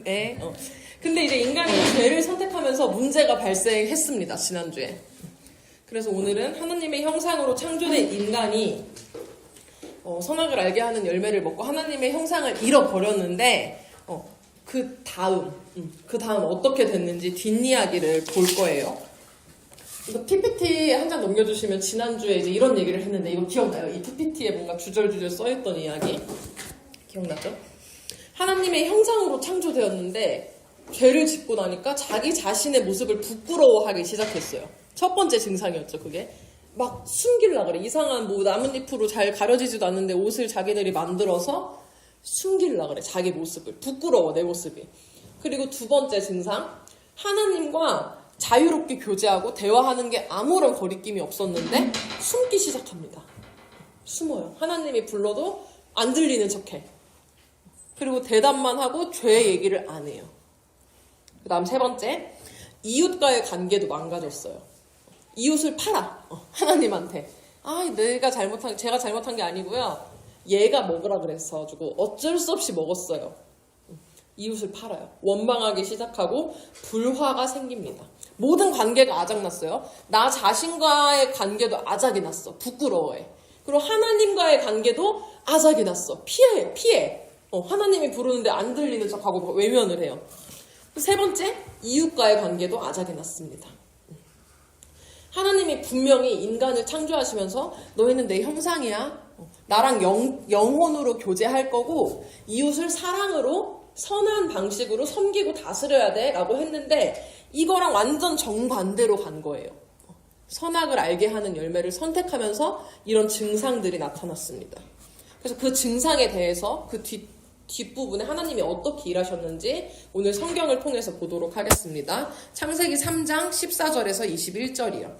네. 근데 이제 인간이 죄를 선택하면서 문제가 발생했습니다. 지난주에. 그래서 오늘은 하나님의 형상으로 창조된 인간이 선악을 알게 하는 열매를 먹고 하나님의 형상을 잃어버렸는데 그 다음 어떻게 됐는지 뒷이야기를 볼 거예요. 이거 PPT 한 장 넘겨주시면 지난주에 이제 이런 얘기를 했는데 이거 기억나요? 이 PPT에 뭔가 주절주절 써있던 이야기 기억나죠? 하나님의 형상으로 창조되었는데 죄를 짓고 나니까 자기 자신의 모습을 부끄러워하기 시작했어요. 첫 번째 증상이었죠. 그게 막 숨기려고 그래. 이상한 뭐 나뭇잎으로 잘 가려지지도 않는데 옷을 자기들이 만들어서 숨기려고 그래. 자기 모습을. 부끄러워 내 모습이. 그리고 두 번째 증상, 하나님과 자유롭게 교제하고 대화하는 게 아무런 거리낌이 없었는데 숨기 시작합니다. 숨어요. 하나님이 불러도 안 들리는 척해. 그리고 대답만 하고 죄 얘기를 안 해요. 그 다음 세 번째, 이웃과의 관계도 망가졌어요. 이웃을 팔아. 하나님한테. 제가 잘못한 게 아니고요. 얘가 먹으라 그랬어가지고 어쩔 수 없이 먹었어요. 이웃을 팔아요. 원망하기 시작하고 불화가 생깁니다. 모든 관계가 아작났어요. 나 자신과의 관계도 아작이 났어. 부끄러워해. 그리고 하나님과의 관계도 아작이 났어. 피해. 하나님이 부르는데 안 들리는 척하고 외면을 해요. 세 번째, 이웃과의 관계도 아작이 났습니다. 하나님이 분명히 인간을 창조하시면서 너희는 내 형상이야. 나랑 영혼으로 교제할 거고 이웃을 사랑으로 선한 방식으로 섬기고 다스려야 돼 라고 했는데 이거랑 완전 정반대로 간 거예요. 선악을 알게 하는 열매를 선택하면서 이런 증상들이 나타났습니다. 그래서 그 증상에 대해서 그 뒷부분에 하나님이 어떻게 일하셨는지 오늘 성경을 통해서 보도록 하겠습니다. 창세기 3장 14절에서 21절이요.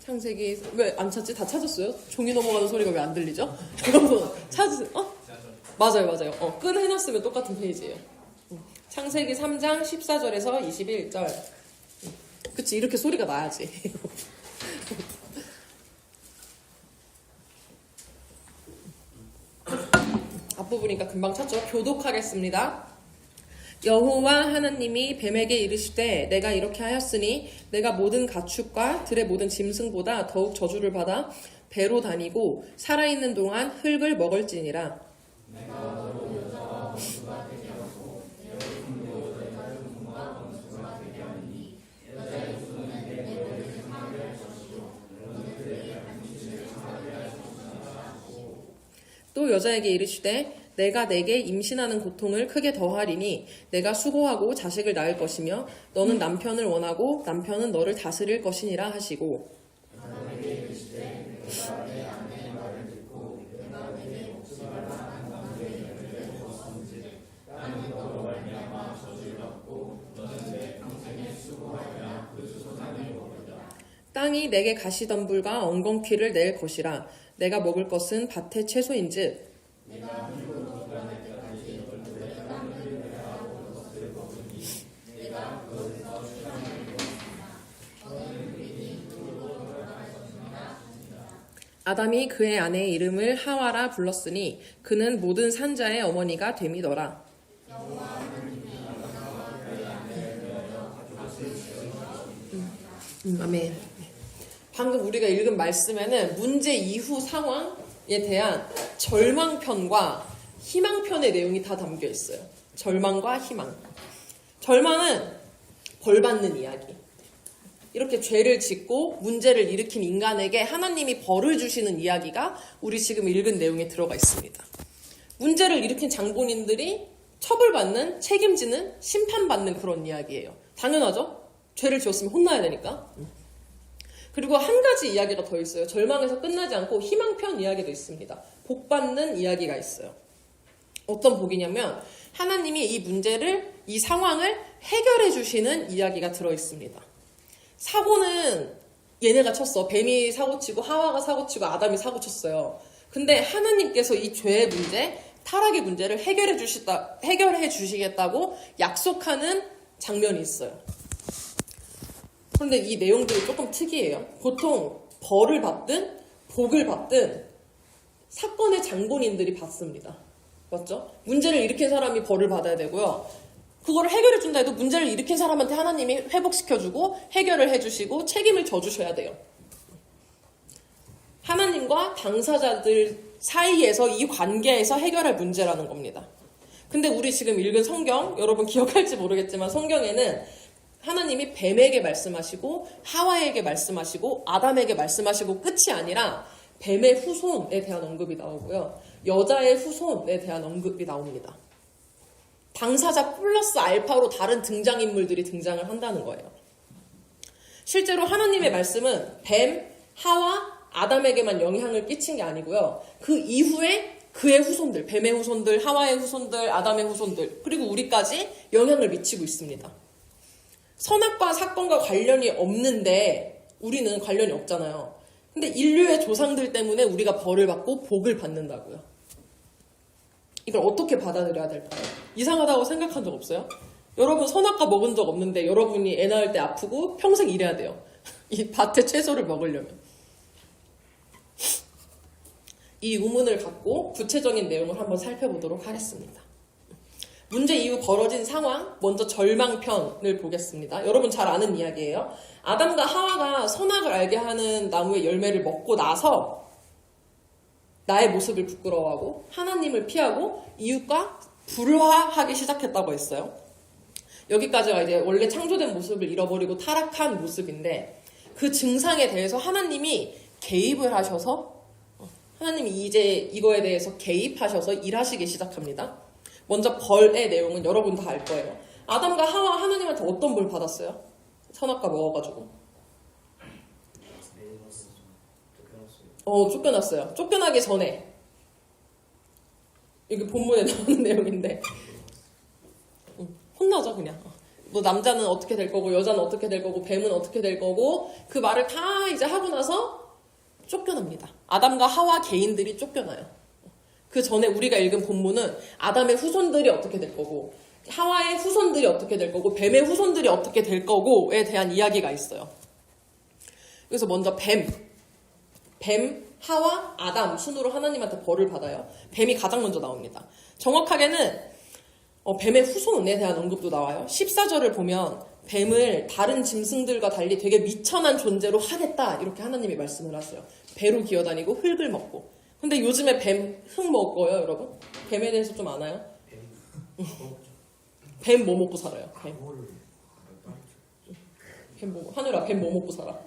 창세기 왜 안 찾지? 다 찾았어요? 종이 넘어가는 소리가 왜 안 들리죠? 여러분 찾으세요? 맞아요. 끈 해놨으면 똑같은 페이지예요. 창세기 3장 14절에서 21절. 그치, 이렇게 소리가 나야지. 앞부분이니까 금방 찾죠. 교독하겠습니다. 여호와 하나님이 뱀에게 이르시되 내가 이렇게 하였으니 내가 모든 가축과 들의 모든 짐승보다 더욱 저주를 받아 배로 다니고 살아있는 동안 흙을 먹을지니라. 또 여자에게 이르시되 내가 내게 임신하는 고통을 크게 더하리니 내가 수고하고 자식을 낳을 것이며 너는 남편을 원하고 남편은 너를 다스릴 것이니라 하시고 땅이 내게 가시덤불과 엉겅퀴를 낼 것이라. 내가 먹을 것은 밭의 채소인즉 아담이 그의 아내의 이름을 하와라 불렀으니 그는 모든 산자의 어머니가 됨이더라. 아멘. 방금 우리가 읽은 말씀에는 문제 이후 상황에 대한 절망편과 희망편의 내용이 다 담겨 있어요. 절망과 희망. 절망은 벌 받는 이야기. 이렇게 죄를 짓고 문제를 일으킨 인간에게 하나님이 벌을 주시는 이야기가 우리 지금 읽은 내용에 들어가 있습니다. 문제를 일으킨 장본인들이 처벌받는, 책임지는, 심판받는 그런 이야기예요. 당연하죠? 죄를 지었으면 혼나야 되니까. 그리고 한 가지 이야기가 더 있어요. 절망에서 끝나지 않고 희망편 이야기도 있습니다. 복받는 이야기가 있어요. 어떤 복이냐면 하나님이 이 문제를, 이 상황을 해결해 주시는 이야기가 들어있습니다. 사고는 얘네가 쳤어. 뱀이 사고치고 하와가 사고치고 아담이 사고쳤어요. 근데 하나님께서 이 죄의 문제, 타락의 문제를 해결해 주시겠다고 약속하는 장면이 있어요. 그런데 이 내용들이 조금 특이해요. 보통 벌을 받든 복을 받든 사건의 장본인들이 받습니다. 맞죠? 문제를 일으킨 사람이 벌을 받아야 되고요. 그거를 해결해 준다 해도 문제를 일으킨 사람한테 하나님이 회복시켜주고 해결을 해주시고 책임을 져주셔야 돼요. 하나님과 당사자들 사이에서 이 관계에서 해결할 문제라는 겁니다. 근데 우리 지금 읽은 성경, 여러분 기억할지 모르겠지만 성경에는 하나님이 뱀에게 말씀하시고 하와에게 말씀하시고 아담에게 말씀하시고 끝이 아니라 뱀의 후손에 대한 언급이 나오고요. 여자의 후손에 대한 언급이 나옵니다. 당사자 플러스 알파로 다른 등장인물들이 등장을 한다는 거예요. 실제로 하나님의 말씀은 뱀, 하와, 아담에게만 영향을 끼친 게 아니고요. 그 이후에 그의 후손들, 뱀의 후손들, 하와의 후손들, 아담의 후손들, 그리고 우리까지 영향을 미치고 있습니다. 선악과 사건과 관련이 없는데 우리는 관련이 없잖아요. 근데 인류의 조상들 때문에 우리가 벌을 받고 복을 받는다고요. 이걸 어떻게 받아들여야 될까요? 이상하다고 생각한 적 없어요? 여러분 선악과 먹은 적 없는데 여러분이 애 낳을 때 아프고 평생 일해야 돼요. 이 밭의 채소를 먹으려면. 이 우문을 갖고 구체적인 내용을 한번 살펴보도록 하겠습니다. 문제 이후 벌어진 상황, 먼저 절망편을 보겠습니다. 여러분 잘 아는 이야기예요. 아담과 하와가 선악을 알게 하는 나무의 열매를 먹고 나서 나의 모습을 부끄러워하고 하나님을 피하고 이웃과 불화하기 시작했다고 했어요. 여기까지가 이제 원래 창조된 모습을 잃어버리고 타락한 모습인데 그 증상에 대해서 하나님이 개입을 하셔서 하나님이 이제 이거에 대해서 개입하셔서 일하시기 시작합니다. 먼저 벌의 내용은 여러분 다 알 거예요. 아담과 하와 하나님한테 어떤 벌 받았어요? 선악과 먹어가지고. 쫓겨났어요. 쫓겨나기 전에. 이게 본문에 나오는 내용인데. 혼나죠, 그냥. 뭐 남자는 어떻게 될 거고, 여자는 어떻게 될 거고, 뱀은 어떻게 될 거고, 그 말을 다 이제 하고 나서 쫓겨납니다. 아담과 하와 개인들이 쫓겨나요. 그 전에 우리가 읽은 본문은 아담의 후손들이 어떻게 될 거고, 하와의 후손들이 어떻게 될 거고, 뱀의 후손들이 어떻게 될 거고에 대한 이야기가 있어요. 그래서 먼저 뱀, 하와, 아담 순으로 하나님한테 벌을 받아요. 뱀이 가장 먼저 나옵니다. 정확하게는 뱀의 후손에 대한 언급도 나와요. 14절을 보면 뱀을 다른 짐승들과 달리 되게 미천한 존재로 하겠다 이렇게 하나님이 말씀을 하세요. 배로 기어다니고 흙을 먹고. 근데 요즘에 뱀 흙 먹어요, 여러분? 뱀에 대해서 좀 아나요? 뱀 뭐 먹고 살아요? 하늘아, 뱀 뭐 먹고 살아?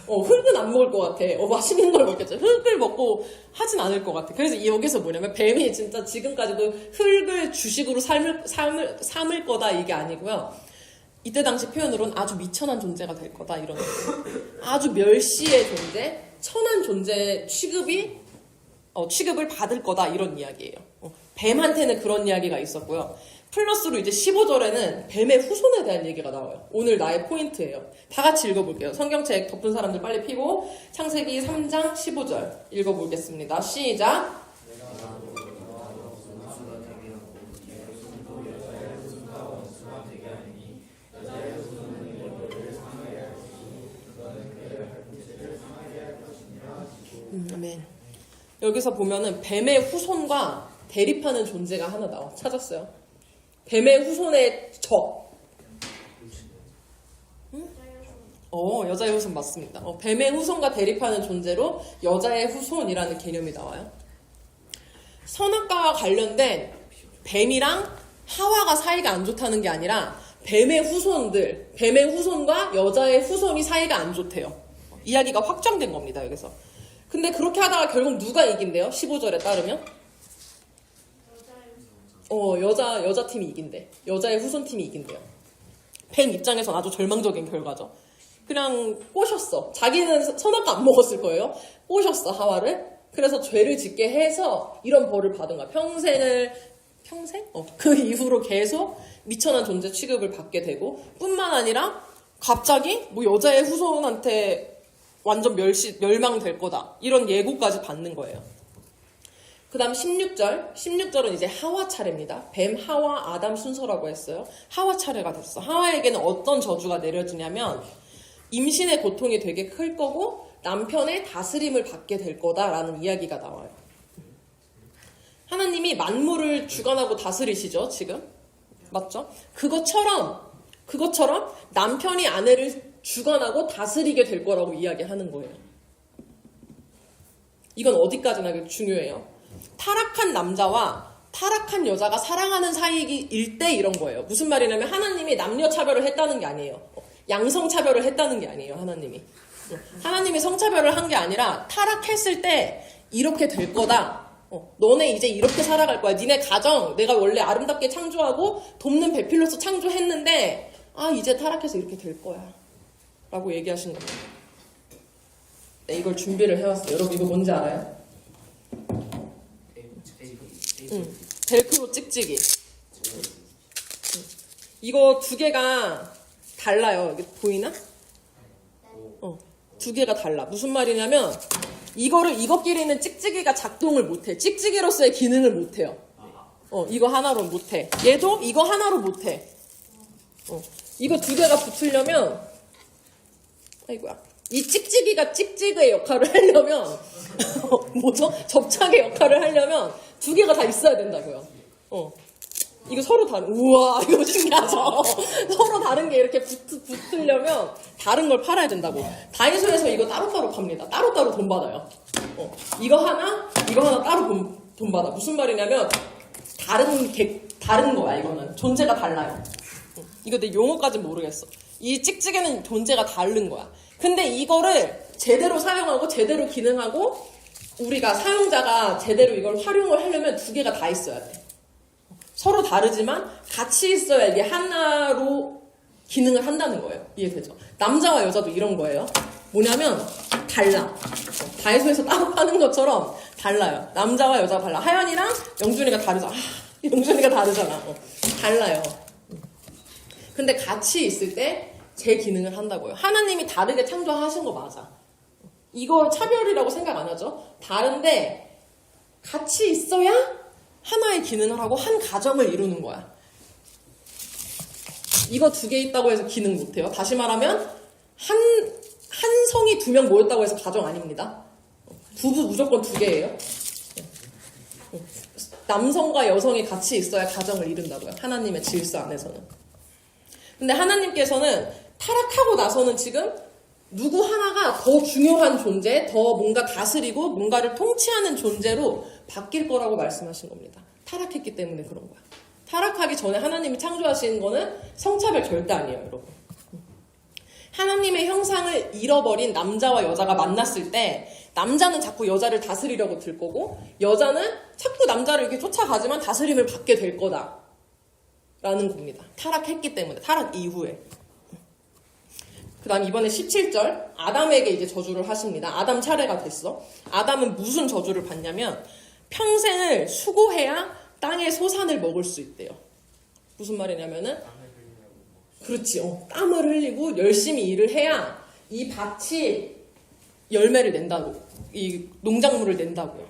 흙은 안 먹을 것 같아. 맛있는 걸 먹겠죠. 흙을 먹고 하진 않을 것 같아. 그래서 여기서 뭐냐면 뱀이 진짜 지금까지도 흙을 주식으로 삼을 거다 이게 아니고요. 이때 당시 표현으로는 아주 미천한 존재가 될 거다 이런 거예요. 아주 멸시의 존재, 천한 존재 취급을 받을 거다 이런 이야기예요. 뱀한테는 그런 이야기가 있었고요. 플러스로 이제 15절에는 뱀의 후손에 대한 얘기가 나와요. 오늘 나의 포인트예요. 다 같이 읽어볼게요. 성경책 덮은 사람들 빨리 피고 창세기 3장 15절 읽어보겠습니다. 시작! 아멘. 여기서 보면은 뱀의 후손과 대립하는 존재가 하나 나와. 찾았어요? 뱀의 후손의 적. 응? 여자의 후손 맞습니다. 뱀의 후손과 대립하는 존재로 여자의 후손이라는 개념이 나와요. 선악과와 관련된 뱀이랑 하와가 사이가 안 좋다는 게 아니라 뱀의 후손과 여자의 후손이 사이가 안 좋대요. 이야기가 확정된 겁니다, 여기서. 근데 그렇게 하다가 결국 누가 이긴대요? 15절에 따르면? 여자 팀이 이긴대. 여자의 후손 팀이 이긴대요. 뱀 입장에선 아주 절망적인 결과죠. 그냥 꼬셨어. 자기는 선악과 안 먹었을 거예요. 꼬셨어, 하와를. 그래서 죄를 짓게 해서 이런 벌을 받은 거야. 평생? 그 이후로 계속 미천한 존재 취급을 받게 되고, 뿐만 아니라 갑자기 뭐 여자의 후손한테 완전 멸망될 거다. 이런 예고까지 받는 거예요. 그 다음 16절은 이제 하와 차례입니다. 뱀, 하와, 아담 순서라고 했어요. 하와 차례가 됐어. 하와에게는 어떤 저주가 내려지냐면 임신의 고통이 되게 클 거고 남편의 다스림을 받게 될 거다라는 이야기가 나와요. 하나님이 만물을 주관하고 다스리시죠, 지금. 맞죠? 그것처럼 남편이 아내를 주관하고 다스리게 될 거라고 이야기하는 거예요. 이건 어디까지나 중요해요. 타락한 남자와 타락한 여자가 사랑하는 사이일 때 이런 거예요. 무슨 말이냐면 하나님이 남녀 차별을 했다는 게 아니에요. 양성 차별을 했다는 게 아니에요. 하나님이 성차별을 한 게 아니라 타락했을 때 이렇게 될 거다. 너네 이제 이렇게 살아갈 거야. 니네 가정 내가 원래 아름답게 창조하고 돕는 배필로서 창조했는데 이제 타락해서 이렇게 될 거야 라고 얘기하신 겁니다. 네, 이걸 준비를 해왔어요. 여러분 이거 뭔지 알아요? 벨크로 찍찍이. 이거 두 개가 달라요. 여기 보이나? 두 개가 달라. 무슨 말이냐면 이것끼리는 찍찍이가 작동을 못해. 찍찍이로서의 기능을 못해요. 이거 하나로 못해. 얘도 이거 하나로 못해. 이거 두 개가 붙으려면 아이고야. 이 찍찍이가 찍찍이의 역할을 하려면 뭐죠? 접착의 역할을 하려면 두 개가 다 있어야 된다고요. 이거 서로 우와 이거 신기하죠? 서로 다른 게 이렇게 붙으려면 다른 걸 팔아야 된다고. 다이소에서 이거 따로따로 팝니다. 따로따로 돈 받아요. 이거 하나 따로 돈 받아. 무슨 말이냐면 다른 거야. 이거는 존재가 달라요. 이거 내 용어까지는 모르겠어. 이 찍찍이는 존재가 다른 거야. 근데 이거를 제대로 사용하고 제대로 기능하고 우리가 사용자가 제대로 이걸 활용을 하려면 두 개가 다 있어야 돼. 서로 다르지만 같이 있어야 이게 하나로 기능을 한다는 거예요. 이해되죠? 남자와 여자도 이런 거예요. 뭐냐면 달라. 다이소에서 따로 파는 것처럼 달라요. 남자와 여자가 달라. 하연이랑 영준이가 다르잖아. 영준이가 다르잖아. 달라요. 근데 같이 있을 때 제 기능을 한다고요. 하나님이 다르게 창조하신 거 맞아. 이거 차별이라고 생각 안 하죠? 다른데 같이 있어야 하나의 기능을 하고 한 가정을 이루는 거야. 이거 두 개 있다고 해서 기능 못해요. 다시 말하면 한 성이 두 명 모였다고 해서 가정 아닙니다. 부부 무조건 두 개예요. 남성과 여성이 같이 있어야 가정을 이룬다고요. 하나님의 질서 안에서는. 근데 하나님께서는 타락하고 나서는 지금 누구 하나가 더 중요한 존재, 더 뭔가 다스리고 뭔가를 통치하는 존재로 바뀔 거라고 말씀하신 겁니다. 타락했기 때문에 그런 거야. 타락하기 전에 하나님이 창조하신 거는 성차별 절대 아니에요, 여러분. 하나님의 형상을 잃어버린 남자와 여자가 만났을 때 남자는 자꾸 여자를 다스리려고 들 거고 여자는 자꾸 남자를 이렇게 쫓아가지만 다스림을 받게 될 거다 라는 겁니다. 타락했기 때문에, 타락 이후에. 그 다음 이번에 17절 아담에게 이제 저주를 하십니다. 아담 차례가 됐어. 아담은 무슨 저주를 받냐면 평생을 수고해야 땅의 소산을 먹을 수 있대요. 무슨 말이냐면은 그렇지. 땀을 흘리고 열심히 일을 해야 이 밭이 열매를 낸다고. 이 농작물을 낸다고요.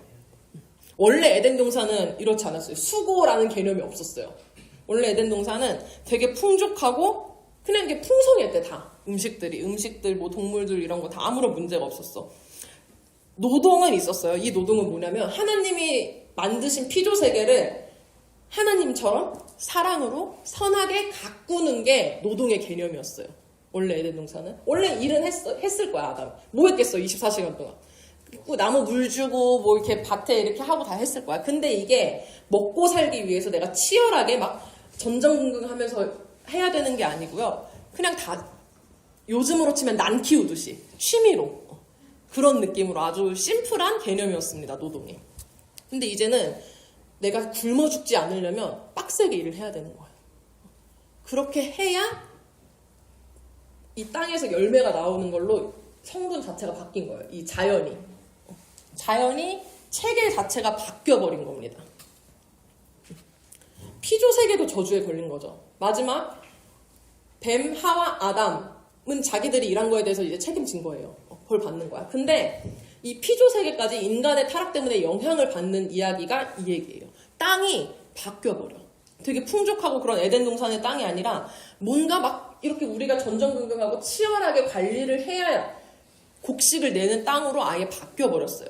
원래 에덴 동산은 이렇지 않았어요. 수고라는 개념이 없었어요. 원래 에덴 동산은 되게 풍족하고 그냥 이게 풍성했대 다. 음식들, 뭐 동물들 이런 거 다 아무런 문제가 없었어. 노동은 있었어요. 이 노동은 뭐냐면 하나님이 만드신 피조 세계를 하나님처럼 사랑으로 선하게 가꾸는 게 노동의 개념이었어요. 원래 에덴 동산은. 원래 일은 했을 거야, 아담. 뭐 했겠어, 24시간 동안. 그리고 나무 물 주고 뭐 이렇게 밭에 이렇게 하고 다 했을 거야. 근데 이게 먹고 살기 위해서 내가 치열하게 막 전전긍긍하면서 해야 되는 게 아니고요. 그냥 다 요즘으로 치면 난 키우듯이 취미로 그런 느낌으로 아주 심플한 개념이었습니다. 노동이. 근데 이제는 내가 굶어 죽지 않으려면 빡세게 일을 해야 되는 거예요. 그렇게 해야 이 땅에서 열매가 나오는 걸로 성분 자체가 바뀐 거예요. 이 자연이 체계 자체가 바뀌어버린 겁니다. 피조 세계도 저주에 걸린 거죠. 마지막 뱀, 하와, 아담은 자기들이 일한 거에 대해서 이제 책임진 거예요. 벌 받는 거야. 근데 이 피조 세계까지 인간의 타락 때문에 영향을 받는 이야기가 이 얘기예요. 땅이 바뀌어버려. 되게 풍족하고 그런 에덴 동산의 땅이 아니라 뭔가 막 이렇게 우리가 전전긍긍하고 치열하게 관리를 해야 곡식을 내는 땅으로 아예 바뀌어버렸어요.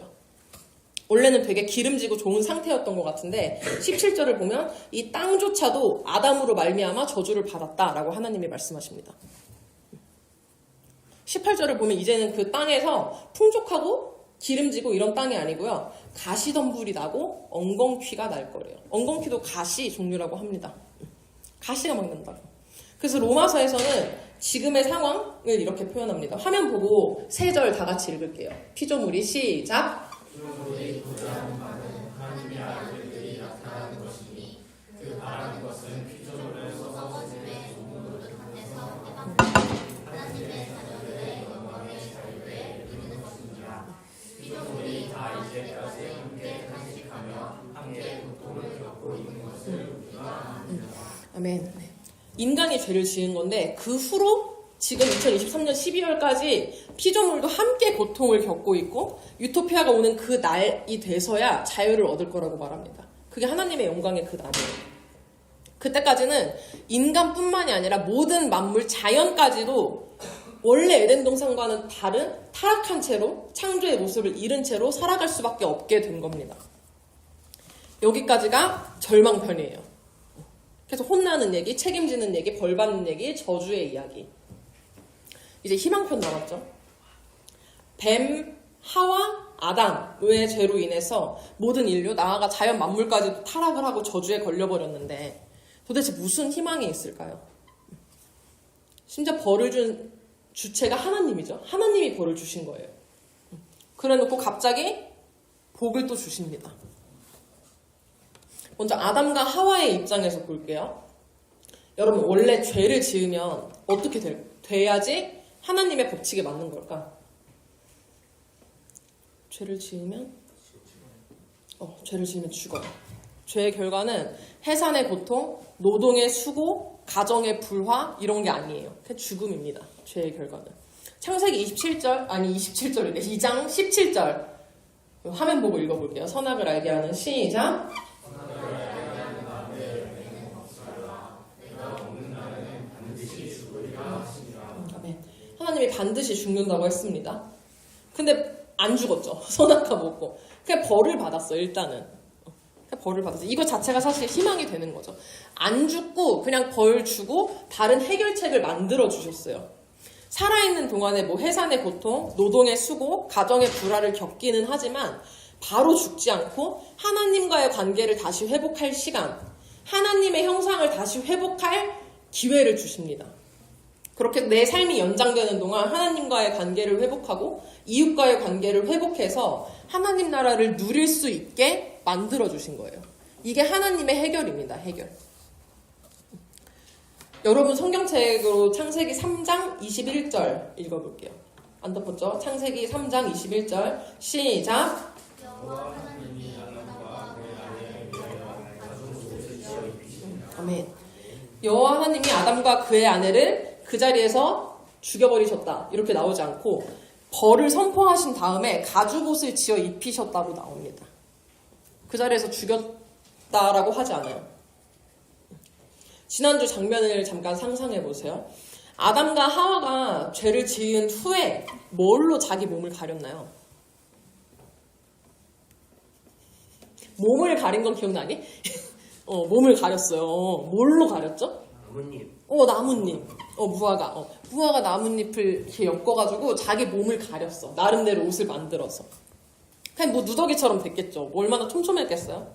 원래는 되게 기름지고 좋은 상태였던 것 같은데 17절을 보면 이 땅조차도 아담으로 말미암아 저주를 받았다라고 하나님이 말씀하십니다. 18절을 보면 이제는 그 땅에서 풍족하고 기름지고 이런 땅이 아니고요. 가시덤불이 나고 엉겅퀴가 날 거래요. 엉겅퀴도 가시 종류라고 합니다. 가시가 막 난다고. 그래서 로마서에서는 지금의 상황을 이렇게 표현합니다. 화면 보고 3절 다 같이 읽을게요. 피조물이 시작. 피조물이 부자한 바는 하나님의 아들들이 나타나는 것이니 그 바라는 것은 피조물을 썩어짐의 종으로 뜻해서 하나님의 자녀들의 영광의 자유에 이르는 것이니라. 피조물이 다 이제까지 함께 탄식하며 함께 고통을 겪고 있는 것을 우리가 압니다. 아멘. 인간이 죄를 지은 건데 그 후로 지금 2023년 12월까지 피조물도 함께 고통을 겪고 있고 유토피아가 오는 그 날이 돼서야 자유를 얻을 거라고 말합니다. 그게 하나님의 영광의 그 날이에요. 그때까지는 인간뿐만이 아니라 모든 만물, 자연까지도 원래 에덴 동산과는 다른 타락한 채로 창조의 모습을 잃은 채로 살아갈 수밖에 없게 된 겁니다. 여기까지가 절망편이에요. 그래서 혼나는 얘기, 책임지는 얘기, 벌받는 얘기, 저주의 이야기. 이제 희망편 남았죠. 뱀, 하와, 아담의 죄로 인해서 모든 인류, 나아가 자연 만물까지도 타락을 하고 저주에 걸려버렸는데 도대체 무슨 희망이 있을까요? 심지어 벌을 준 주체가 하나님이죠. 하나님이 벌을 주신 거예요. 그래놓고 갑자기 복을 또 주십니다. 먼저 아담과 하와의 입장에서 볼게요. 여러분, 원래 죄를 지으면 어떻게 돼야지 하나님의 법칙에 맞는 걸까? 죄를 지으면 죽어요. 죄의 결과는 해산의 고통, 노동의 수고, 가정의 불화 이런 게 아니에요. 그냥 죽음입니다. 죄의 결과는. 창세기 27절이래. 2장 17절. 화면 보고 읽어볼게요. 선악을 알게 하는 시작. 하나님이 반드시 죽는다고 했습니다. 근데 안 죽었죠. 선악과 먹고. 그냥 벌을 받았어요. 일단은. 벌을 받았어요. 이거 자체가 사실 희망이 되는 거죠. 안 죽고 그냥 벌 주고 다른 해결책을 만들어 주셨어요. 살아있는 동안에 뭐 해산의 고통, 노동의 수고, 가정의 불화를 겪기는 하지만 바로 죽지 않고 하나님과의 관계를 다시 회복할 시간, 하나님의 형상을 다시 회복할 기회를 주십니다. 그렇게 내 삶이 연장되는 동안 하나님과의 관계를 회복하고 이웃과의 관계를 회복해서 하나님 나라를 누릴 수 있게 만들어주신 거예요. 이게 하나님의 해결입니다. 해결. 여러분 성경책으로 창세기 3장 21절 읽어볼게요. 안 덮었죠? 창세기 3장 21절 시작. 아멘. 여호와 하나님이 아담과 그의 아내를 그 자리에서 죽여버리셨다. 이렇게 나오지 않고 벌을 선포하신 다음에 가죽옷을 지어 입히셨다고 나옵니다. 그 자리에서 죽였다라고 하지 않아요. 지난주 장면을 잠깐 상상해 보세요. 아담과 하와가 죄를 지은 후에 뭘로 자기 몸을 가렸나요? 몸을 가린 건 기억나니? 몸을 가렸어요. 뭘로 가렸죠? 나뭇잎. 나뭇잎. 무화가 나뭇잎을 이렇게 엮어가지고 자기 몸을 가렸어. 나름대로 옷을 만들어서. 그냥 뭐 누더기처럼 됐겠죠. 얼마나 촘촘했겠어요.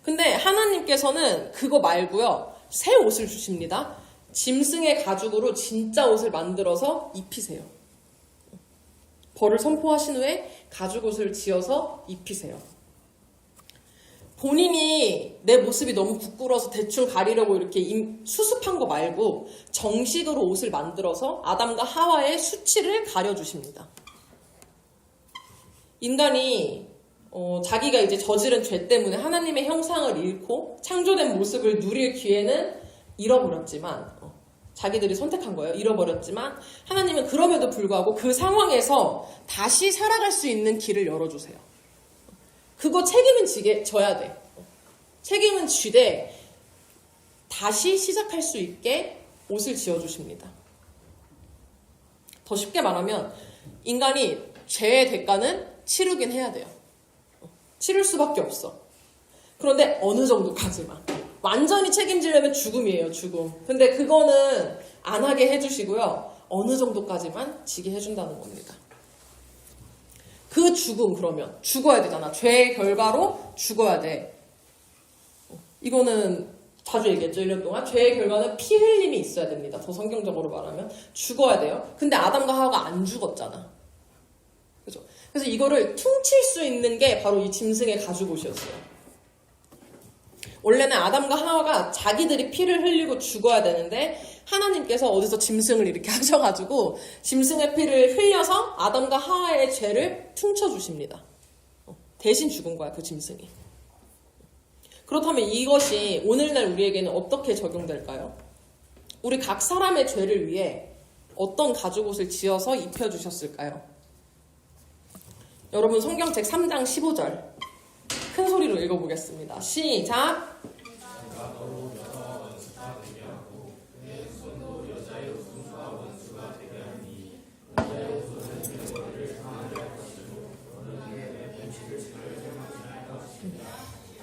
근데 하나님께서는 그거 말고요. 새 옷을 주십니다. 짐승의 가죽으로 진짜 옷을 만들어서 입히세요. 벌을 선포하신 후에 가죽 옷을 지어서 입히세요. 본인이 내 모습이 너무 부끄러워서 대충 가리려고 이렇게 수습한 거 말고 정식으로 옷을 만들어서 아담과 하와의 수치를 가려주십니다. 인간이 자기가 이제 저지른 죄 때문에 하나님의 형상을 잃고 창조된 모습을 누릴 기회는 잃어버렸지만 자기들이 선택한 거예요. 잃어버렸지만 하나님은 그럼에도 불구하고 그 상황에서 다시 살아갈 수 있는 길을 열어주세요. 그거 책임은 져야 돼. 책임은 지되 다시 시작할 수 있게 옷을 지어주십니다. 더 쉽게 말하면 인간이 죄의 대가는 치르긴 해야 돼요. 치를 수밖에 없어. 그런데 어느 정도까지만. 완전히 책임지려면 죽음이에요, 죽음. 근데 그거는 안 하게 해주시고요. 어느 정도까지만 지게 해준다는 겁니다. 그 죽음 그러면 죽어야 되잖아. 죄의 결과로 죽어야 돼. 이거는 자주 얘기했죠. 1년 동안. 죄의 결과는 피 흘림이 있어야 됩니다. 더 성경적으로 말하면. 죽어야 돼요. 근데 아담과 하와가 안 죽었잖아. 그죠? 그래서 이거를 퉁칠 수 있는 게 바로 이 짐승의 가죽옷이었어요. 원래는 아담과 하와가 자기들이 피를 흘리고 죽어야 되는데 하나님께서 어디서 짐승을 이렇게 하셔가지고 짐승의 피를 흘려서 아담과 하와의 죄를 퉁쳐주십니다. 대신 죽은 거야, 그 짐승이. 그렇다면 이것이 오늘날 우리에게는 어떻게 적용될까요? 우리 각 사람의 죄를 위해 어떤 가죽옷을 지어서 입혀주셨을까요? 여러분 성경책 3장 15절 큰 소리로 읽어보겠습니다. 시작!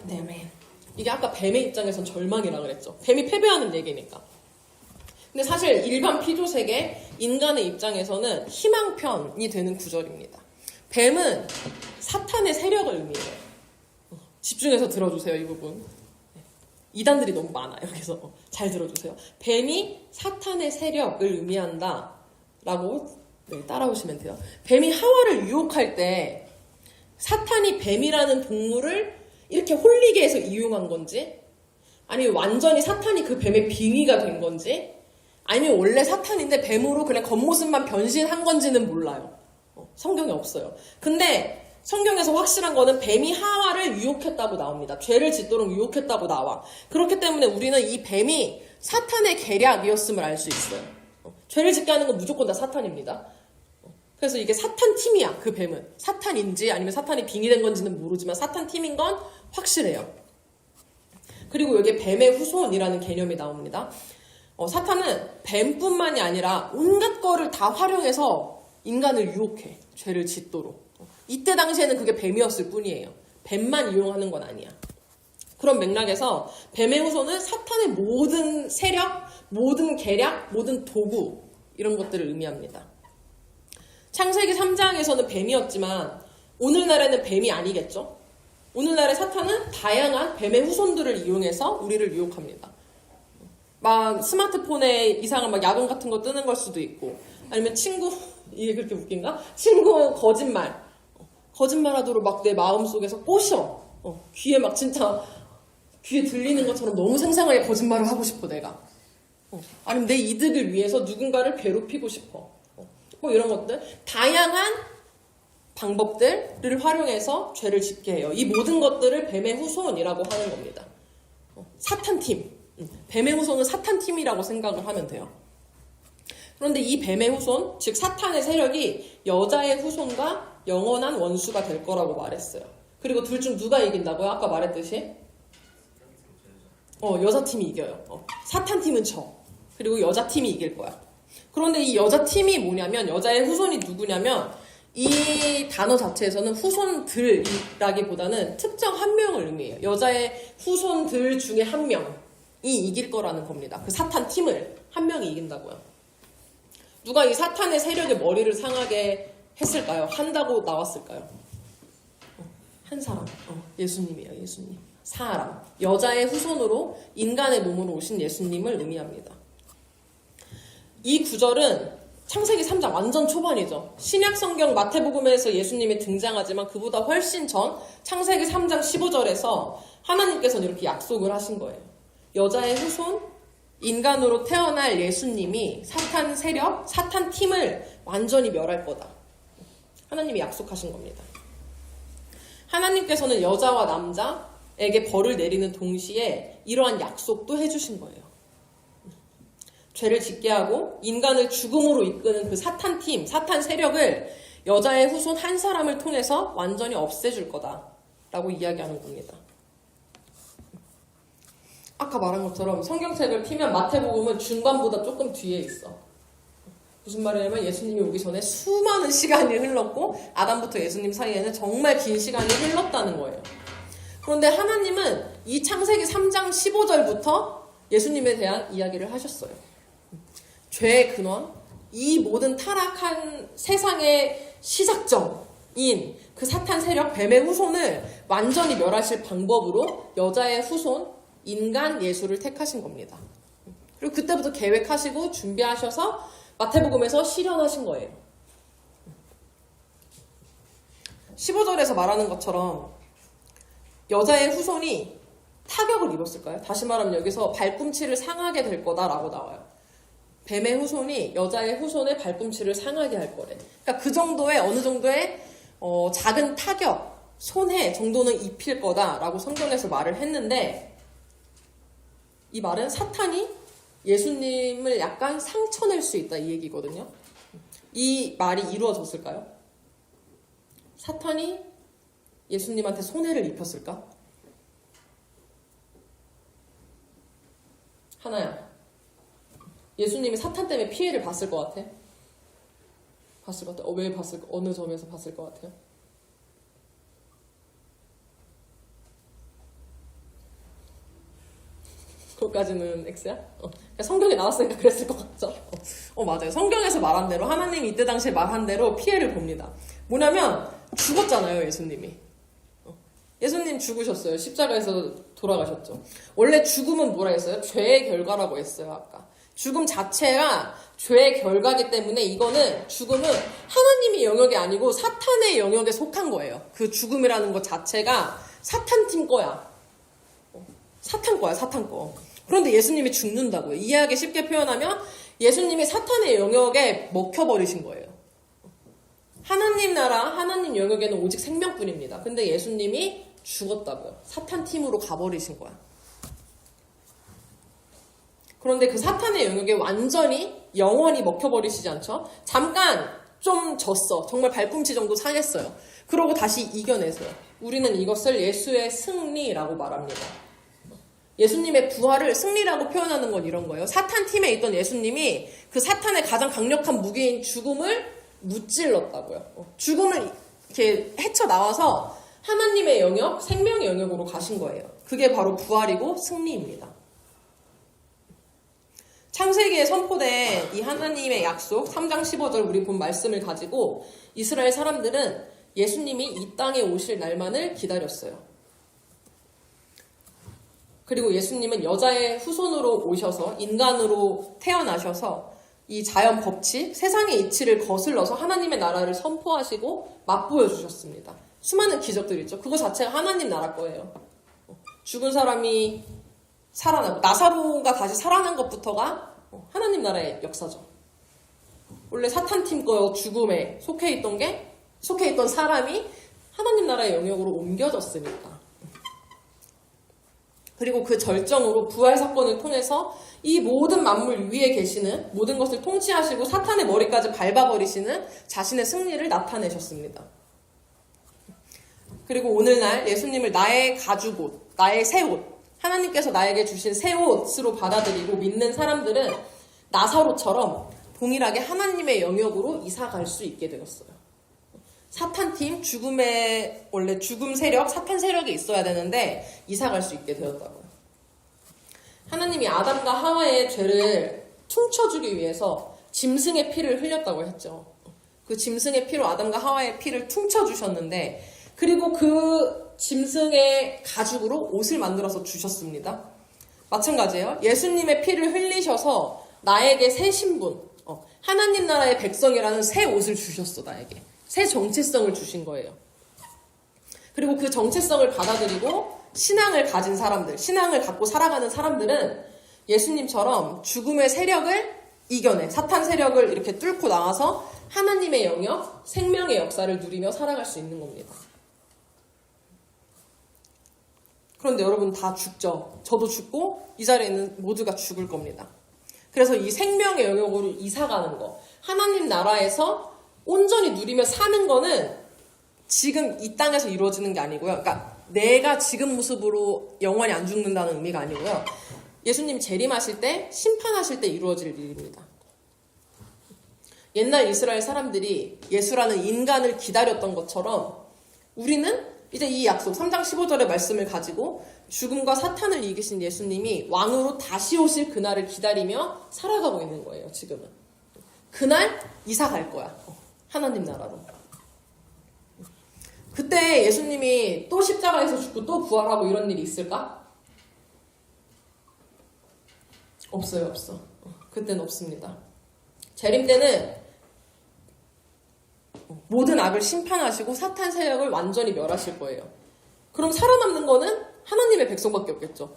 네. 이게 아까 뱀의 입장에선 절망이라 그랬죠. 뱀이 패배하는 얘기니까. 근데 사실 일반 피조세계 인간의 입장에서는 희망편이 되는 구절입니다. 뱀은 사탄의 세력을 의미해요. 집중해서 들어주세요, 이 부분. 이단들이 너무 많아요. 그래서 잘 들어주세요. 뱀이 사탄의 세력을 의미한다 라고 따라오시면 돼요. 뱀이 하와를 유혹할 때 사탄이 뱀이라는 동물을 이렇게 홀리게 해서 이용한 건지, 아니면 완전히 사탄이 그 뱀의 빙의가 된 건지, 아니면 원래 사탄인데 뱀으로 그냥 겉모습만 변신한 건지는 몰라요. 성경에 없어요. 근데 성경에서 확실한 거는 뱀이 하와를 유혹했다고 나옵니다. 죄를 짓도록 유혹했다고 나와. 그렇기 때문에 우리는 이 뱀이 사탄의 계략이었음을 알 수 있어요. 죄를 짓게 하는 건 무조건 다 사탄입니다. 그래서 이게 사탄 팀이야, 그 뱀은. 사탄인지 아니면 사탄이 빙의된 건지는 모르지만 사탄 팀인 건 확실해요. 그리고 여기에 뱀의 후손이라는 개념이 나옵니다. 사탄은 뱀뿐만이 아니라 온갖 거를 다 활용해서 인간을 유혹해. 죄를 짓도록. 이때 당시에는 그게 뱀이었을 뿐이에요. 뱀만 이용하는 건 아니야. 그런 맥락에서 뱀의 후손은 사탄의 모든 세력, 모든 계략, 모든 도구 이런 것들을 의미합니다. 창세기 3장에서는 뱀이었지만 오늘날에는 뱀이 아니겠죠? 오늘날의 사탄은 다양한 뱀의 후손들을 이용해서 우리를 유혹합니다. 막 스마트폰에 이상한 막 야동 같은 거 뜨는 걸 수도 있고, 아니면 친구, 이게 그렇게 웃긴가? 친구 거짓말하도록 막 내 마음속에서 꼬셔. 귀에 막 진짜 귀에 들리는 것처럼 너무 생생하게 거짓말을 하고 싶어 내가. 아니면 내 이득을 위해서 누군가를 괴롭히고 싶어. 뭐 이런 것들, 다양한 방법들을 활용해서 죄를 짓게 해요. 이 모든 것들을 뱀의 후손이라고 하는 겁니다. 사탄팀, 뱀의 후손은 사탄팀이라고 생각을 하면 돼요. 그런데 이 뱀의 후손, 즉 사탄의 세력이 여자의 후손과 영원한 원수가 될 거라고 말했어요. 그리고 둘 중 누가 이긴다고요? 아까 말했듯이 여자팀이 이겨요. 사탄팀은 져. 그리고 여자팀이 이길 거야. 그런데 이 여자팀이 뭐냐면, 여자의 후손이 누구냐면, 이 단어 자체에서는 후손들이라기보다는 특정 한 명을 의미해요. 여자의 후손들 중에 한 명이 이길 거라는 겁니다. 그 사탄 팀을 한 명이 이긴다고요. 누가 이 사탄의 세력의 머리를 상하게 했을까요? 한다고 나왔을까요? 한 사람. 예수님이에요, 예수님. 사람. 여자의 후손으로 인간의 몸으로 오신 예수님을 의미합니다. 이 구절은 창세기 3장 완전 초반이죠. 신약 성경 마태복음에서 예수님이 등장하지만 그보다 훨씬 전 창세기 3장 15절에서 하나님께서는 이렇게 약속을 하신 거예요. 여자의 후손, 인간으로 태어날 예수님이 사탄 세력, 사탄 팀을 완전히 멸할 거다. 하나님이 약속하신 겁니다. 하나님께서는 여자와 남자에게 벌을 내리는 동시에 이러한 약속도 해주신 거예요. 죄를 짓게 하고 인간을 죽음으로 이끄는 그 사탄 팀, 사탄 세력을 여자의 후손 한 사람을 통해서 완전히 없애줄 거다라고 이야기하는 겁니다. 아까 말한 것처럼 성경책을 피면 마태복음은 중반보다 조금 뒤에 있어. 무슨 말이냐면 예수님이 오기 전에 수많은 시간이 흘렀고 아담부터 예수님 사이에는 정말 긴 시간이 흘렀다는 거예요. 그런데 하나님은 이 창세기 3장 15절부터 예수님에 대한 이야기를 하셨어요. 죄의 근원, 이 모든 타락한 세상의 시작점인 그 사탄 세력 뱀의 후손을 완전히 멸하실 방법으로 여자의 후손, 인간 예수를 택하신 겁니다. 그리고 그때부터 계획하시고 준비하셔서 마태복음에서 실현하신 거예요. 15절에서 말하는 것처럼 여자의 후손이 타격을 입었을까요? 다시 말하면 여기서 발꿈치를 상하게 될 거다라고 나와요. 뱀의 후손이 여자의 후손의 발꿈치를 상하게 할 거래. 그러니까 그 정도의 어느 정도의 작은 타격, 손해 정도는 입힐 거다라고 성경에서 말을 했는데 이 말은 사탄이 예수님을 약간 상처낼 수 있다 이 얘기거든요. 이 말이 이루어졌을까요? 사탄이 예수님한테 손해를 입혔을까? 하나야. 예수님이 사탄 때문에 피해를 봤을 것 같아? 봤을 것 같아? 왜 봤을, 어느 점에서 봤을 것 같아요? 그것까지는 X야? 성경에 나왔으니까 그랬을 것 같죠? 맞아요. 성경에서 말한 대로, 하나님이 이때 당시에 말한 대로 피해를 봅니다. 뭐냐면, 죽었잖아요, 예수님이. 예수님 죽으셨어요. 십자가에서 돌아가셨죠. 원래 죽음은 뭐라 했어요? 죄의 결과라고 했어요, 아까. 죽음 자체가 죄의 결과이기 때문에 이거는 죽음은 하나님의 영역이 아니고 사탄의 영역에 속한 거예요. 그 죽음이라는 것 자체가 사탄 팀 거야. 사탄 거야, 사탄 거. 그런데 예수님이 죽는다고요. 이해하기 쉽게 표현하면 예수님이 사탄의 영역에 먹혀버리신 거예요. 하나님 나라, 하나님 영역에는 오직 생명뿐입니다. 근데 예수님이 죽었다고요. 사탄 팀으로 가버리신 거야. 그런데 그 사탄의 영역에 완전히 영원히 먹혀버리시지 않죠? 잠깐 좀 졌어. 정말 발꿈치 정도 상했어요. 그러고 다시 이겨내세요. 우리는 이것을 예수의 승리라고 말합니다. 예수님의 부활을 승리라고 표현하는 건 이런 거예요. 사탄 팀에 있던 예수님이 그 사탄의 가장 강력한 무기인 죽음을 무찔렀다고요. 죽음을 이렇게 헤쳐나와서 하나님의 영역, 생명의 영역으로 가신 거예요. 그게 바로 부활이고 승리입니다. 창세기에 선포된 이 하나님의 약속 3장 15절 우리 본 말씀을 가지고 이스라엘 사람들은 예수님이 이 땅에 오실 날만을 기다렸어요. 그리고 예수님은 여자의 후손으로 오셔서 인간으로 태어나셔서 이 자연 법칙, 세상의 이치를 거슬러서 하나님의 나라를 선포하시고 맛보여 주셨습니다. 수많은 기적들이 있죠. 그거 자체가 하나님 나라 거예요. 죽은 사람이 살아나고 나사로가 다시 살아난 것부터가 하나님 나라의 역사죠. 원래 사탄 팀 거 죽음에 속해 있던 사람이 하나님 나라의 영역으로 옮겨졌으니까. 그리고 그 절정으로 부활 사건을 통해서 이 모든 만물 위에 계시는 모든 것을 통치하시고 사탄의 머리까지 밟아버리시는 자신의 승리를 나타내셨습니다. 그리고 오늘날 예수님을 나의 가죽옷, 나의 새 옷, 하나님께서 나에게 주신 새 옷으로 받아들이고 믿는 사람들은 나사로처럼 동일하게 하나님의 영역으로 이사갈 수 있게 되었어요. 사탄팀, 원래 죽음 세력, 사탄 세력이 있어야 되는데 이사갈 수 있게 되었다고요. 하나님이 아담과 하와의 죄를 퉁쳐주기 위해서 짐승의 피를 흘렸다고 했죠. 그 짐승의 피로 아담과 하와의 피를 퉁쳐주셨는데 그리고 그 짐승의 가죽으로 옷을 만들어서 주셨습니다. 마찬가지예요. 예수님의 피를 흘리셔서 나에게 새 신분, 하나님 나라의 백성이라는 새 옷을 주셨어, 나에게. 새 정체성을 주신 거예요. 그리고 그 정체성을 받아들이고 신앙을 가진 사람들, 신앙을 갖고 살아가는 사람들은 예수님처럼 죽음의 세력을 이겨내, 사탄 세력을 이렇게 뚫고 나와서 하나님의 영역, 생명의 역사를 누리며 살아갈 수 있는 겁니다. 그런데 여러분 다 죽죠. 저도 죽고 이 자리에 있는 모두가 죽을 겁니다. 그래서 이 생명의 영역으로 이사가는 거, 하나님 나라에서 온전히 누리며 사는 거는 지금 이 땅에서 이루어지는 게 아니고요. 그러니까 내가 지금 모습으로 영원히 안 죽는다는 의미가 아니고요. 예수님 재림하실 때, 심판하실 때 이루어질 일입니다. 옛날 이스라엘 사람들이 예수라는 인간을 기다렸던 것처럼 우리는 이제 이 약속 3장 15절의 말씀을 가지고 죽음과 사탄을 이기신 예수님이 왕으로 다시 오실 그날을 기다리며 살아가고 있는 거예요. 지금은. 그날 이사 갈 거야. 하나님 나라로. 그때 예수님이 또 십자가에서 죽고 또 부활하고 이런 일이 있을까? 없어요. 없어. 그때는 없습니다. 재림 때는 모든 악을 심판하시고 사탄 세력을 완전히 멸하실 거예요. 그럼 살아남는 거는 하나님의 백성밖에 없겠죠.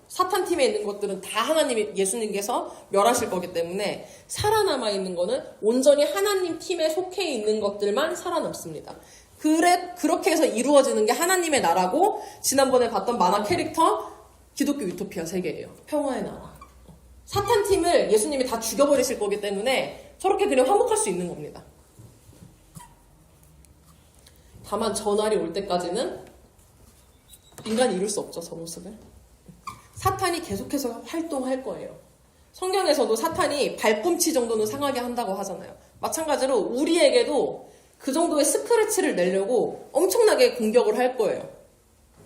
사탄 팀에 있는 것들은 다 하나님이 예수님께서 멸하실 거기 때문에 살아남아 있는 거는 온전히 하나님 팀에 속해 있는 것들만 살아남습니다. 그렇게 해서 이루어지는 게 하나님의 나라고 지난번에 봤던 만화 캐릭터 기독교 유토피아 세계예요. 평화의 나라. 사탄 팀을 예수님이 다 죽여버리실 거기 때문에 저렇게 그냥 화목할 수 있는 겁니다. 다만 저 날이 올 때까지는 인간이 이룰 수 없죠. 저 모습을. 사탄이 계속해서 활동할 거예요. 성경에서도 사탄이 발꿈치 정도는 상하게 한다고 하잖아요. 마찬가지로 우리에게도 그 정도의 스크래치를 내려고 엄청나게 공격을 할 거예요.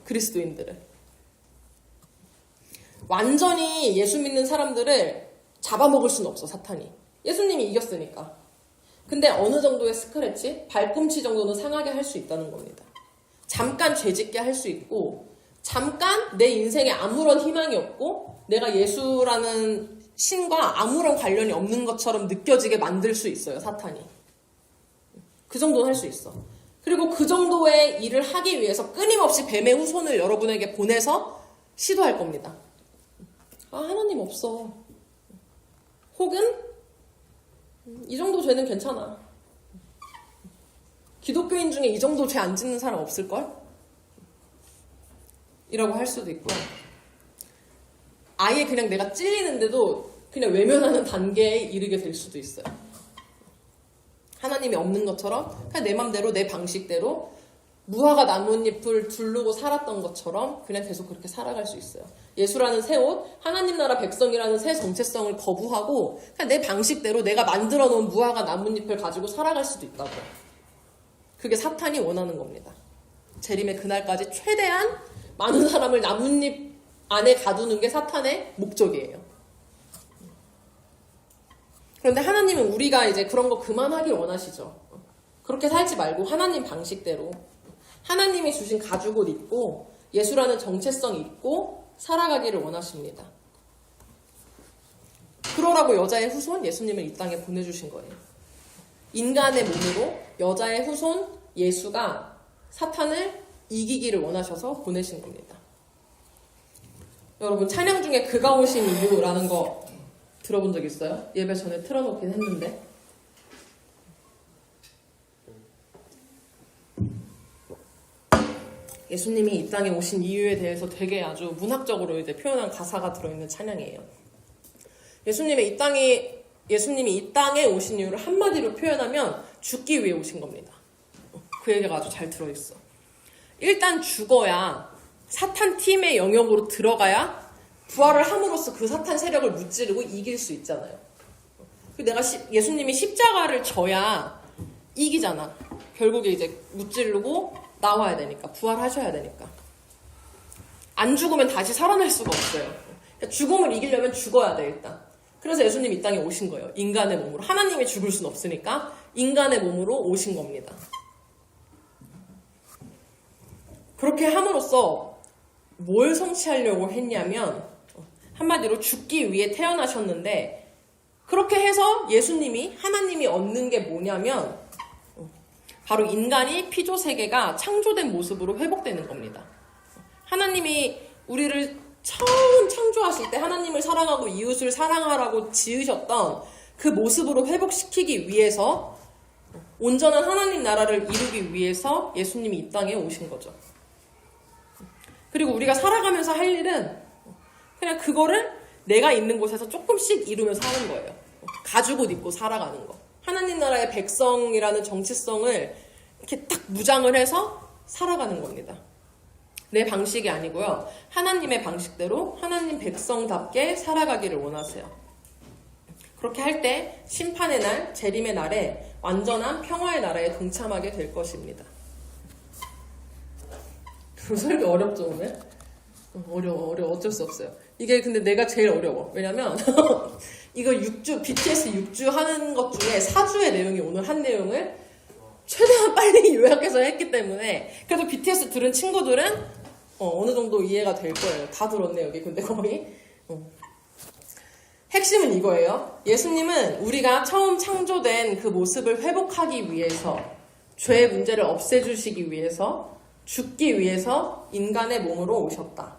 그리스도인들을. 완전히 예수 믿는 사람들을 잡아먹을 수는 없어, 사탄이. 예수님이 이겼으니까. 근데 어느 정도의 스크래치, 발꿈치 정도는 상하게 할 수 있다는 겁니다. 잠깐 죄짓게 할 수 있고, 잠깐 내 인생에 아무런 희망이 없고, 내가 예수라는 신과 아무런 관련이 없는 것처럼 느껴지게 만들 수 있어요, 사탄이. 그 정도는 할 수 있어. 그리고 그 정도의 일을 하기 위해서 끊임없이 뱀의 후손을 여러분에게 보내서 시도할 겁니다. 아, 하나님 없어. 혹은 이 정도 죄는 괜찮아. 기독교인 중에 이 정도 죄 안 짓는 사람 없을걸? 이라고 할 수도 있고요. 아예 그냥 내가 찔리는데도 그냥 외면하는 단계에 이르게 될 수도 있어요. 하나님이 없는 것처럼 그냥 내 맘대로 내 방식대로 무화과 나뭇잎을 두르고 살았던 것처럼 그냥 계속 그렇게 살아갈 수 있어요. 예수라는 새 옷, 하나님 나라 백성이라는 새 정체성을 거부하고 그냥 내 방식대로 내가 만들어 놓은 무화과 나뭇잎을 가지고 살아갈 수도 있다고요. 그게 사탄이 원하는 겁니다. 재림의 그날까지 최대한 많은 사람을 나뭇잎 안에 가두는 게 사탄의 목적이에요. 그런데 하나님은 우리가 이제 그런 거 그만하길 원하시죠. 그렇게 살지 말고 하나님 방식대로 하나님이 주신 가죽을 입고 예수라는 정체성 입고 살아가기를 원하십니다. 그러라고 여자의 후손 예수님을 이 땅에 보내주신 거예요. 인간의 몸으로 여자의 후손 예수가 사탄을 이기기를 원하셔서 보내신 겁니다. 여러분 찬양 중에 그가 오신 이유라는 거 들어본 적 있어요? 예배 전에 틀어놓긴 했는데 예수님이 이 땅에 오신 이유에 대해서 되게 아주 문학적으로 이제 표현한 가사가 들어있는 찬양이에요. 예수님이 이 땅에 오신 이유를 한마디로 표현하면 죽기 위해 오신 겁니다. 그 얘기가 아주 잘 들어있어. 일단 죽어야 사탄 팀의 영역으로 들어가야 부활을 함으로써 그 사탄 세력을 무찌르고 이길 수 있잖아요. 내가 예수님이 십자가를 져야 이기잖아. 결국에 이제 무찌르고 나와야 되니까, 부활하셔야 되니까. 안 죽으면 다시 살아날 수가 없어요. 죽음을 이기려면 죽어야 돼, 일단. 그래서 예수님이 이 땅에 오신 거예요. 인간의 몸으로. 하나님이 죽을 수는 없으니까 인간의 몸으로 오신 겁니다. 그렇게 함으로써 뭘 성취하려고 했냐면 한마디로 죽기 위해 태어나셨는데 그렇게 해서 예수님이 하나님이 얻는 게 뭐냐면 바로 인간이 피조세계가 창조된 모습으로 회복되는 겁니다. 하나님이 우리를 처음 창조하실 때 하나님을 사랑하고 이웃을 사랑하라고 지으셨던 그 모습으로 회복시키기 위해서 온전한 하나님 나라를 이루기 위해서 예수님이 이 땅에 오신 거죠. 그리고 우리가 살아가면서 할 일은 그냥 그거를 내가 있는 곳에서 조금씩 이루면서 하는 거예요. 가죽 옷 입고 살아가는 거. 하나님 나라의 백성이라는 정체성을 이렇게 딱 무장을 해서 살아가는 겁니다. 내 방식이 아니고요. 하나님의 방식대로 하나님 백성답게 살아가기를 원하세요. 그렇게 할 때 심판의 날, 재림의 날에 완전한 평화의 나라에 동참하게 될 것입니다. 설교 어렵죠, 오늘? 어려워. 어쩔 수 없어요. 이게 근데 내가 제일 어려워. 왜냐면, 이거 6주, BTS 6주 하는 것 중에 4주의 내용이 오늘 한 내용을 최대한 빨리 요약해서 했기 때문에, 그래도 BTS 들은 친구들은, 어느 정도 이해가 될 거예요. 다 들었네, 여기. 근데 거의. 핵심은 이거예요. 예수님은 우리가 처음 창조된 그 모습을 회복하기 위해서, 죄의 문제를 없애주시기 위해서, 죽기 위해서 인간의 몸으로 오셨다.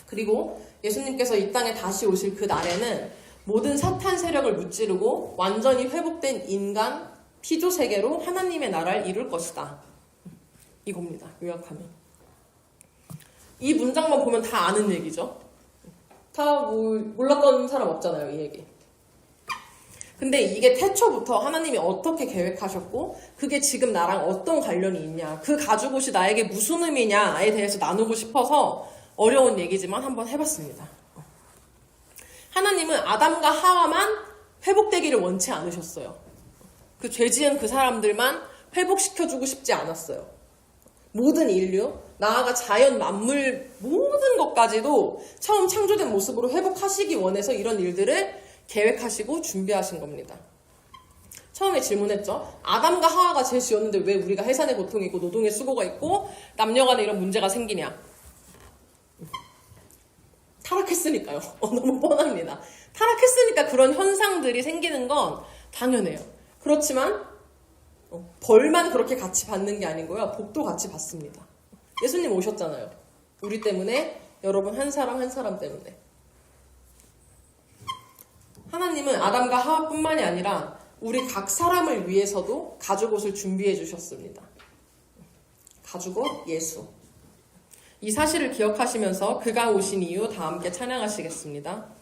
그리고 예수님께서 이 땅에 다시 오실 그 날에는 모든 사탄 세력을 무찌르고 완전히 회복된 인간 피조 세계로 하나님의 나라를 이룰 것이다. 이겁니다. 요약하면. 이 문장만 보면 다 아는 얘기죠. 다 몰랐던 사람 없잖아요, 이 얘기. 근데 이게 태초부터 하나님이 어떻게 계획하셨고 그게 지금 나랑 어떤 관련이 있냐, 그 가죽옷이 나에게 무슨 의미냐에 대해서 나누고 싶어서 어려운 얘기지만 한번 해봤습니다. 하나님은 아담과 하와만 회복되기를 원치 않으셨어요. 그 죄지은 그 사람들만 회복시켜주고 싶지 않았어요. 모든 인류, 나아가 자연, 만물 모든 것까지도 처음 창조된 모습으로 회복하시기 원해서 이런 일들을 계획하시고 준비하신 겁니다. 처음에 질문했죠. 아담과 하와가 죄 지었는데 왜 우리가 해산의 고통이 있고 노동의 수고가 있고 남녀 간에 이런 문제가 생기냐. 타락했으니까요. 너무 뻔합니다. 타락했으니까 그런 현상들이 생기는 건 당연해요. 그렇지만 벌만 그렇게 같이 받는 게 아니고요. 복도 같이 받습니다. 예수님 오셨잖아요. 우리 때문에, 여러분 한 사람 한 사람 때문에. 하나님은 아담과 하와뿐만이 아니라 우리 각 사람을 위해서도 가죽옷을 준비해 주셨습니다. 가죽옷 예수. 이 사실을 기억하시면서 그가 오신 이유 다 함께 찬양하시겠습니다.